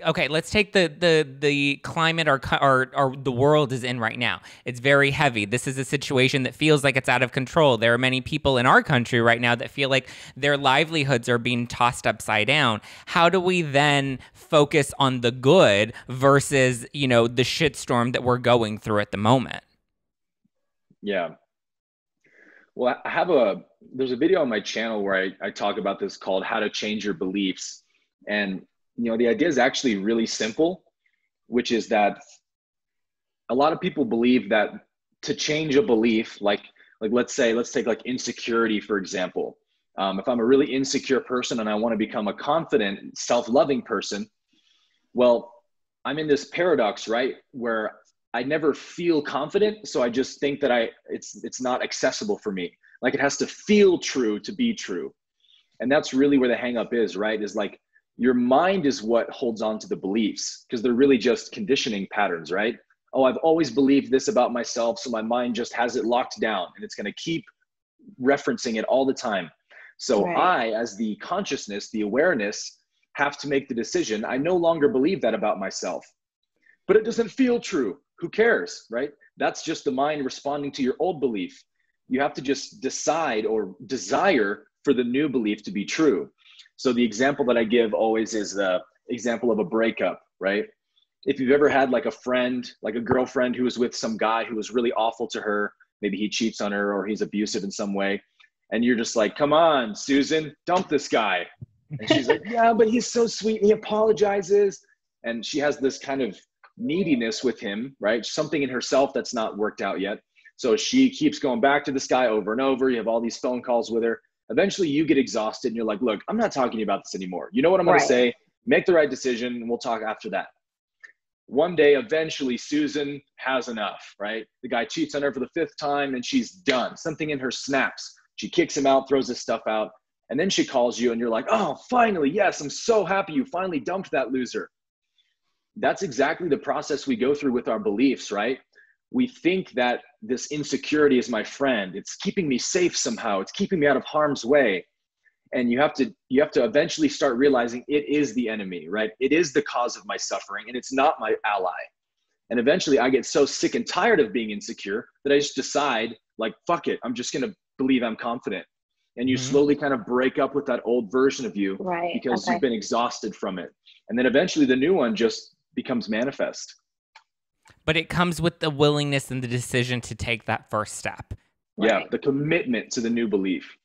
Okay, let's take the climate our the world is in right now. It's very heavy. This is a situation that feels like it's out of control. There are many people in our country right now that feel like their livelihoods are being tossed upside down. How do we then focus on the good versus, the shitstorm that we're going through at the moment? Yeah. Well, there's a video on my channel where I talk about this called How to Change Your Beliefs. And, the idea is actually really simple, which is that a lot of people believe that to change a belief, like let's take like insecurity, for example. If I'm a really insecure person and I want to become a confident, self-loving person, well, I'm in this paradox, right? Where I never feel confident. So I just think that it's not accessible for me. Like it has to feel true to be true. And that's really where the hang up is, right? Is like your mind is what holds on to the beliefs because they're really just conditioning patterns, right? Oh, I've always believed this about myself. So my mind just has it locked down and it's going to keep referencing it all the time. So Right. I, as the consciousness, the awareness, have to make the decision. I no longer believe that about myself, but it doesn't feel true. Who cares, right? That's just the mind responding to your old belief. You have to just decide or desire for the new belief to be true. So the example that I give always is the example of a breakup, right? If you've ever had like a friend, like a girlfriend who was with some guy who was really awful to her, maybe he cheats on her or he's abusive in some way, and you're just like, come on, Susan, dump this guy. And she's like, yeah, but he's so sweet. And he apologizes. And she has this kind of neediness with him, right? Something in herself that's not worked out yet. So she keeps going back to this guy over and over. You have all these phone calls with her. Eventually you get exhausted and you're like, look, I'm not talking to you about this anymore. You know what I'm going to Right. say? Make the right decision and we'll talk after that. One day, eventually, Susan has enough, right? The guy cheats on her for the fifth time and she's done. Something in her snaps. She kicks him out, throws his stuff out. And then she calls you and you're like, oh, finally, yes, I'm so happy you finally dumped that loser. That's exactly the process we go through with our beliefs, right? We think that this insecurity is my friend. It's keeping me safe somehow. It's keeping me out of harm's way. And you have to eventually start realizing it is the enemy, right? It is the cause of my suffering and it's not my ally. And eventually I get so sick and tired of being insecure that I just decide like, fuck it. I'm just going to believe I'm confident. And you Mhm. slowly kind of break up with that old version of you Right. because you've Okay. been exhausted from it. And then eventually the new one just becomes manifest. But it comes with the willingness and the decision to take that first step. Yeah. Right. The commitment to the new belief.